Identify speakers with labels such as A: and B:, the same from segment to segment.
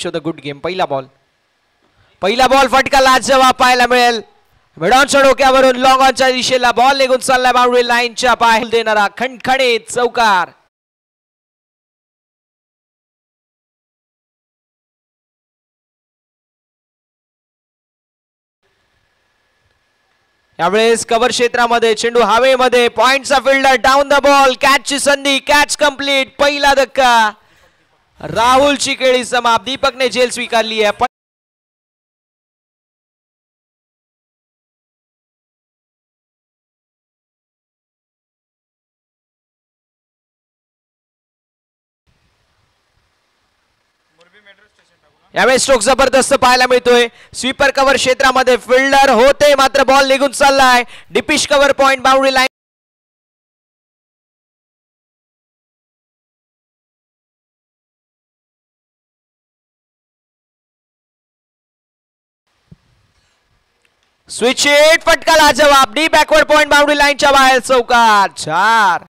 A: Show the good game. पहिला ball फटका लाजवाब पाहायला मिळेल. मिडॉनच्या डोक्यावरून लॉंग ऑनच्या दिशेला बॉल निघून चाललाय बाउंड्री लाईनच्या पाय देणारा खणखणीत चौकार. यावेळेस कव्हर क्षेत्रामध्ये चेंडू हवेमध्ये पॉइंटचा फिल्डर डाऊन द बॉल. कॅचची संधी. Catch complete. पहिला धक्का. राहुलची खेळी समाप्त. दीपकने झेल स्वीकारली आहे. यावेळेस स्ट्रोक जबरदस्त पाहायला मिळतोय. स्वीपर कव्हर क्षेत्रामध्ये फिल्डर होते मात्र बॉल निघून चाललाय. Deepish cover point boundary line. Switch hit. फटका लाजवाब. डी बॅकवर्ड पॉइंट बाउंड्री लाईनच्या बाहेर चौकार. 4.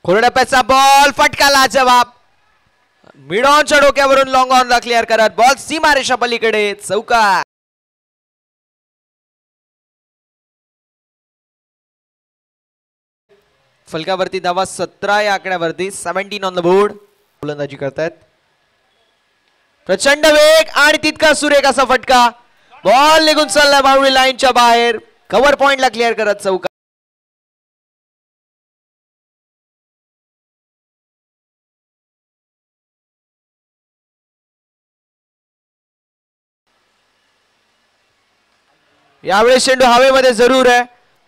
A: कोरडप्याचा बॉल फटका लाजवाब. मिडॉनच्या डोक्यावरून लॉंग ऑनला क्लिअर करत बॉल सीमारेषा पलीकडे चौकार. फलकावरती धावा 17 या आकड्यावरती. 17 ऑन द बोर्ड. गोलंदाजी करतायत. प्रचंड वेग आणि तितका सुरेख असा फटका. बॉल निघून चालला बाउंड्री लाईनच्या बाहेर. कव्हर पॉइंटला क्लिअर करत चौकार. यावेळेस चेंडू हवेमध्ये जरूर आहे.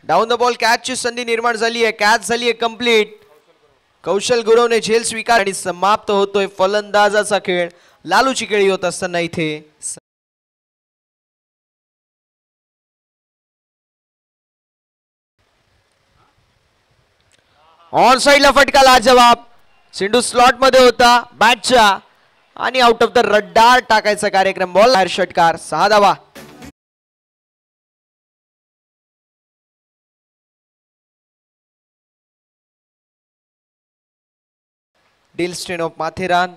A: Down the ball. कॅचची संधी निर्माण झाली आहे. कॅच झाली आहे कंप्लीट. कौशल गुरवने झेल स्वीकार आणि समाप्त होतोय फलंदाजाचा खेळ. लालूची खेळी होत असताना इथे ऑन साइडला फटका लाजवाब. चेंडू स्लॉट मध्ये होता बॅटच्या आणि आउट ऑफ द रडार टाकायचा कार्यक्रम. बॉल बाहेर. षटकार. 6 धावा. डिलस्टेन ऑफ माथेरान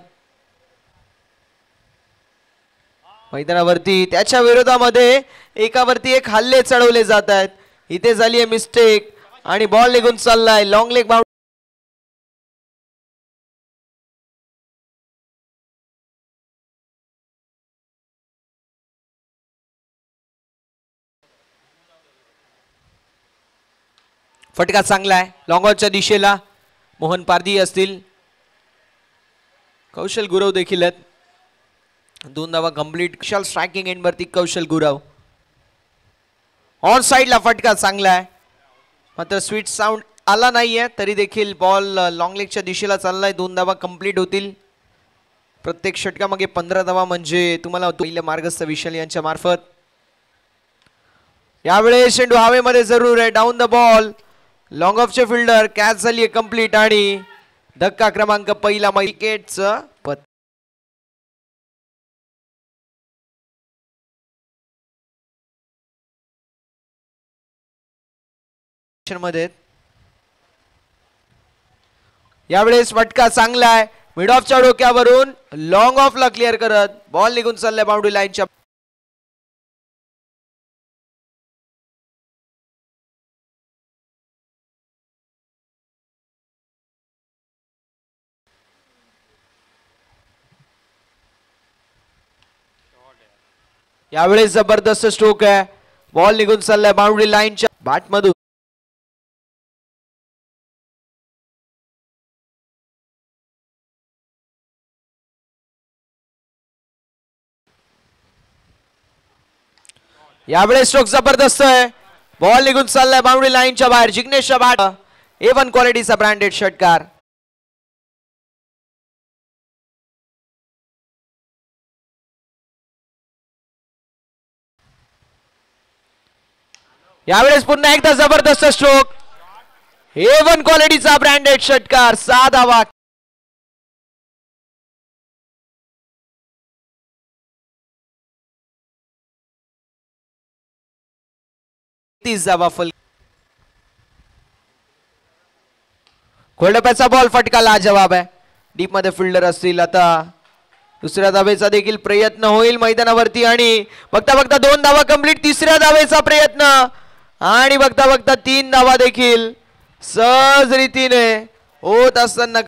A: मैदानावरती त्याच्या विरोधामध्ये एकावरती एक हल्ले चढवले जात आहेत. इथे झाली आहे मिस्टेक आणि बॉल निघून चाललाय. लॉंग लेग बाउंड्री फटका चांगला आहे. लॉंग ऑनच्या दिशेला मोहन पारधी असतील. कौशल गुरव देखील आहेत. 2 धावा कंप्लीट. विशाल स्ट्रायकिंग एंड वरती कौशल गुरव. ऑन साइडला फटका चांगला आहे मात्र स्वीट साऊंड आला नाहीये. तरी देखील बॉल लॉंग लेगच्या दिशेला चाललाय. 2 धावा कंप्लीट होतील. प्रत्येक षटकामागे 15 धावा म्हणजे तुम्हाला पहिल्या मार्गस्थ विशाल यांच्या मार्फत. यावेळेस चेंडू हवेमध्ये जरूर आहे. Down the ball. लॉंग ऑफचे फिल्डर. कॅच झाली आहे कंप्लीट आणि धक्का क्रमांक पहिला. विकेटचं पत. मध्ये यावेळेस फटका चांगला आहे. मिड ऑफच्या डोक्यावरून लॉंग ऑफला क्लिअर करत बॉल निघून चाललाय बाउंड्री लाईनच्या. यावेळेस जबरदस्त स्ट्रोक आहे. बॉल निघून चाललाय बाउंड्री लाईनच्या बॅटमधून. यावेळेस स्ट्रोक जबरदस्त आहे. बॉल निघून चाललाय बाउंड्री लाईनच्या बाहेर. जिग्नेशच्या बॅट A1 क्वालिटीचा ब्रँडेड षटकार. यावेळेस पुन्हा एकदा जबरदस्त स्ट्रोक. A1 क्वालिटीचा ब्रँडेड षटकार. 6 धावा. 30 धावा फल. कोल्डप्याचा बॉल फटका लाजवाब आहे. डीप मध्ये फिल्डर असतील. आता दुसऱ्या धावेचा देखील प्रयत्न होईल मैदानावरती आणि बघता बघता 2 धावा कंप्लीट. तिसऱ्या धावेचा प्रयत्न आणि बघता बघता 3 धावा देखील सहज रीतीने होत असताना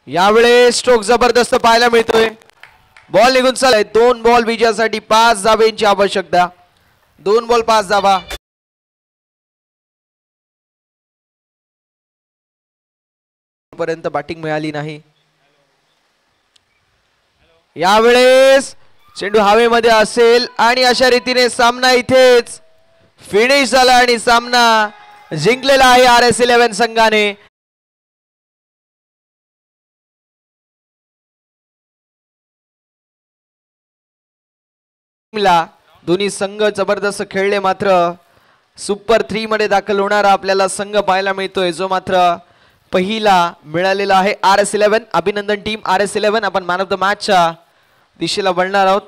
A: यावेळेस स्ट्रोक जबरदस्त पाहायला मिळतोय. बॉल निघून चाललाय. 2 बॉल विजयासाठी 5 धावेंची आवश्यकता. 2 बॉल 5 धावा. पर्यंत बॅटिंग मिळाली नाही. यावेळेस चेंडू हवेमध्ये असेल आणि अशा रीतीने सामना इथेच फिनिश झाला आणि सामना जिंकलेला आहे RS11 संघाने. दोन्ही संघ जबरदस्त खेळले. मात्र सुपर 3 मध्ये दाखल होणारा आपल्याला संघ पाहायला मिळतोय जो मात्र पहिला मिळालेला आहे RS11. अभिनंदन टीम RS11. आपण मॅन ऑफ द मॅचच्या दिशेला वळणार आहोत.